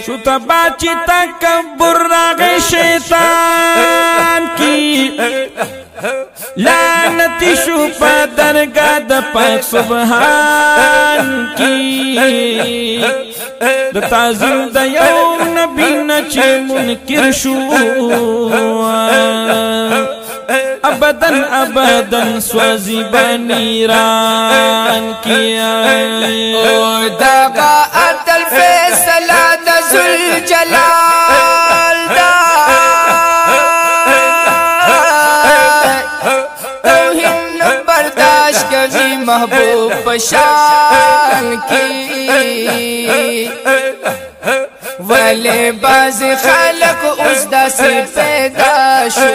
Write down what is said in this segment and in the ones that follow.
شو تبا چی تکبر راغی شیطان کی لعنتی شو پا درگاہ دا پاک سبحان کی دا تعظیم دا یو نبی نچی منکر شو ابدن ابدن سوازی بنیران کیا داغا عدل فیصلہ دا ذوالجلال دا توہین برداشت کبھی محبوب پشان کی ولی باز خلق اس دا سے پیدا شو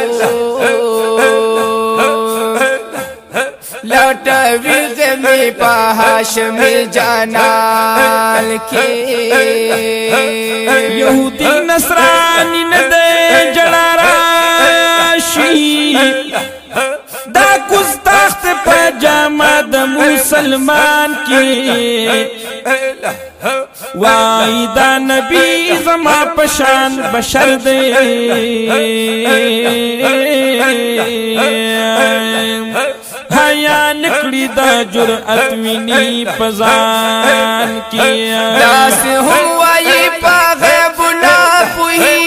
لوٹوی غمی پا ہاشمی جانال کی یہودی نصرانی ندے جڑا راشی دا گستاخت پا جامع دا مسلمان کی وائی دا نبی زما پشان بشر دے حیا نکڑی دا جرأت وینی پزان کیا داس ہوا یہ پا غیب نا پوہی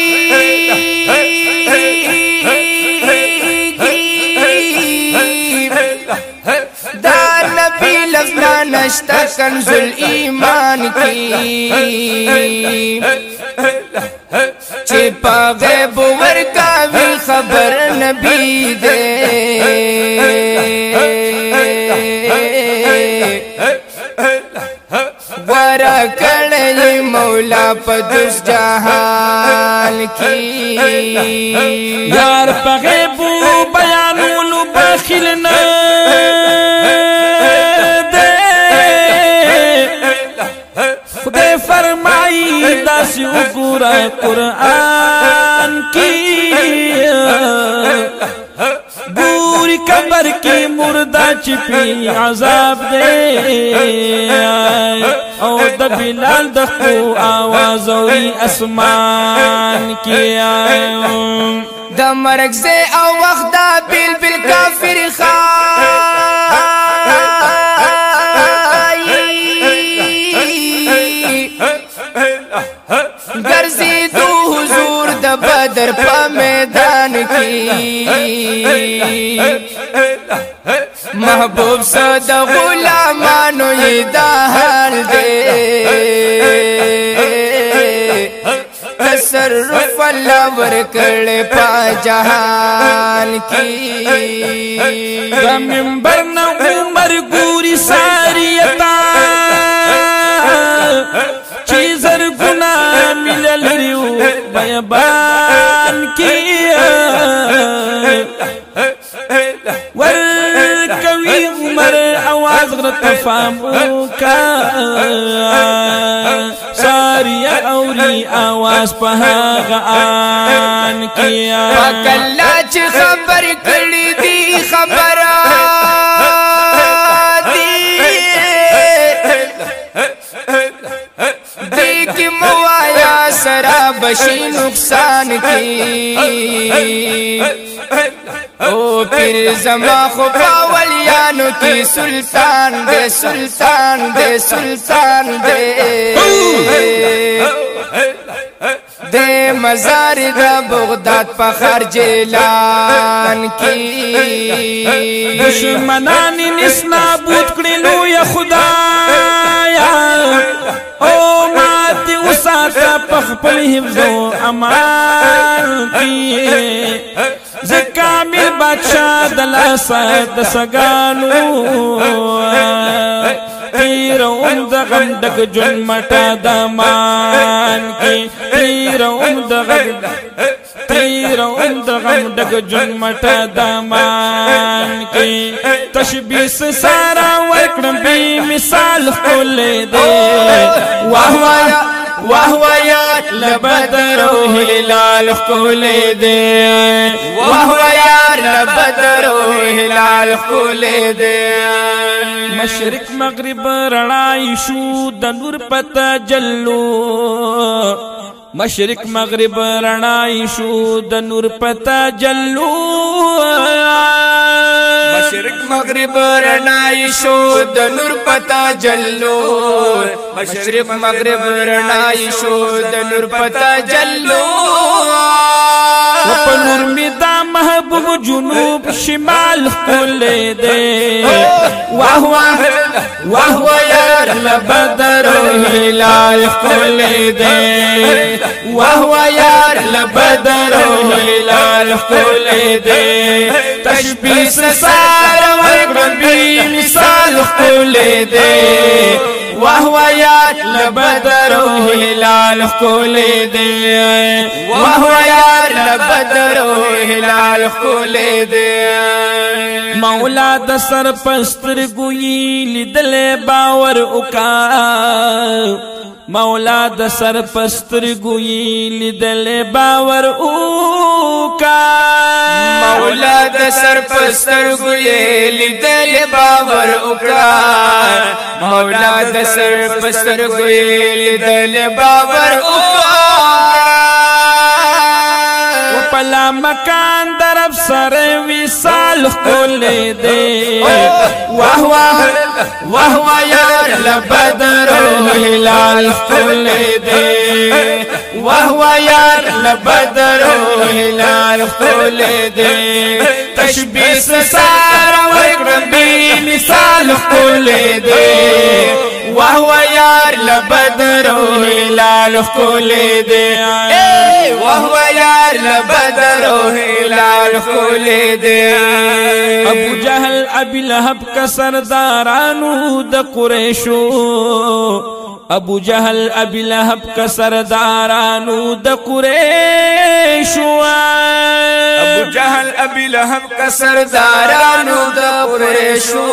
دا نبی لفنا نشتا کنز الایمان کی چی پا غیب ورکاوی خبر نبی دے ورا کڑی مولا پدس جہان کی یار پا غیبو بیانولو بخیلنا خدای فرمائی داسی اگورا قرآن کی گوری قبر کی مردہ چپی عذاب دے او دا بلال دخو آوازوی اسمان کی دا مرگ سے او وقت دا بل بل کافر گرزی دو حضور دا بدر پا میدان کی محبوب صد غلامانو یہ دا حال دے تصرف اللہ ورکڑ پا جہان کی دا منبر نا عمر گوری ساریتا چیزر گنا ملل ریو بیابان کیا ورکوی عمر آواز غرط فامو کا ساریا اوری آواز پہاغ آن کیا وکلا چی خبر کردی دی خبرہ سرا بشی نقصان کی او پھر زما خفا ولیانو کی سلطان دے سلطان دے سلطان دے دے مزار دا بغداد پخر جیلان کی دشمنانی نس نابود کڑلو یا خدایا او ماتی اساتا پخپل حفظ و امان کی زکامل بادشاہ دلاسا دسگانو تیر امد غم دک جن مٹا دامان کی تیر امد غم دک جن مٹا دامان کی تشبیس سارا ورکڑم بی مثال کھولے دے واہ یار لبدر و ہلال کھولے دے واہ یار لبدر و ہلال کھولے دے مشرق مغرب رڑائی شو د نور پتا جلو مشرق مغرب رڼای شو د نور پتا جلو مشرق مغرب رڼای شو د نور پتا جلو مشرق مغرب رڼای شو د نور پتا جلو په نور می دا محبوب جنوب شمال کول دے واه واه یار لبدر هلال کول دے واه یار لبدر هلال کول دے تشبیس سار وربی مثال کول دے واه یار لبدر هلال کول دے واه یار لبدر هلال کول دے مولا د سر پستر گوئی لیدل باور اوکا مولا د سر پستر گوئی لیدل باور اوکا مولا د سر پستر گوئی لیدل باور اوکا مولا د سر پستر گوئی لیدل باور اوکا پلا مکان درب سر وصال کول دے واہ واہ یار لبدر هلال کول دے واہ یار لبدر هلال کول دے تشبیس سار وربی مثال کول دے واہ یار لبدر هلال کول دے واہ یار لبدر هلال کول دے ابو جہل ابی لہب کا سردارانو د قریشو ابو جہل ابی لہب کا سردارانو د قریشو ابو جہل ابی لہب کا سردارانو د قریشو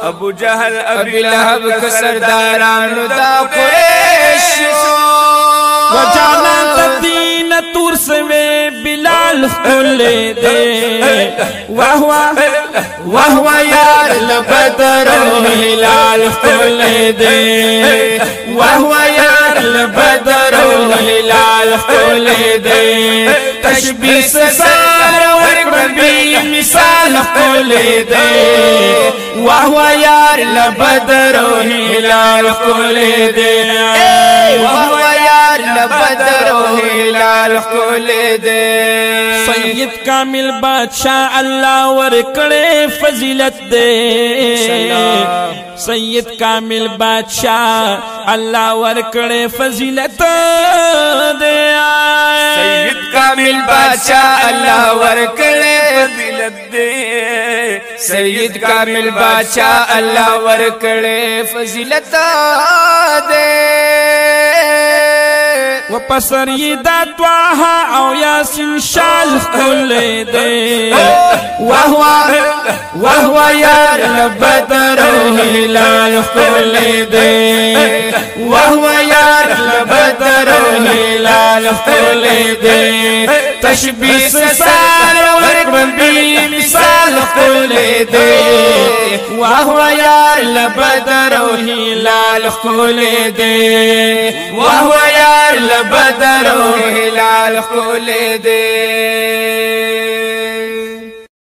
ابو جہل ابی لہب کا سردارانو د قریشو وجانا تدین تور سوے بلال کول دے واہ یار لبدر هلال کول دے واہ یار لبدر هلال کول دے تشبیس سار وربی مثال کول دے واہ یار لبدر هلال کول دے واہ یار لبدر هلال کول دے سید کامل بادشاہ اللہ ورکڑے فضیلت دے سید کامل بادشاہ اللہ ورکڑے فضیلت دے سید کامل بادشاہ اللہ ورکڑے فضیلت دے سید کامل بادشاہ اللہ ورکڑے فضیلت دے وپسر دا طواها او یاسین شال کول دے واہ یار لبدر هلال کول دے واہ یار لبدر هلال کول دے تشبیس سار وربی مثال کول دے واہ یار لبدر هلال کول دے واہ یار لبدر هلال کول دے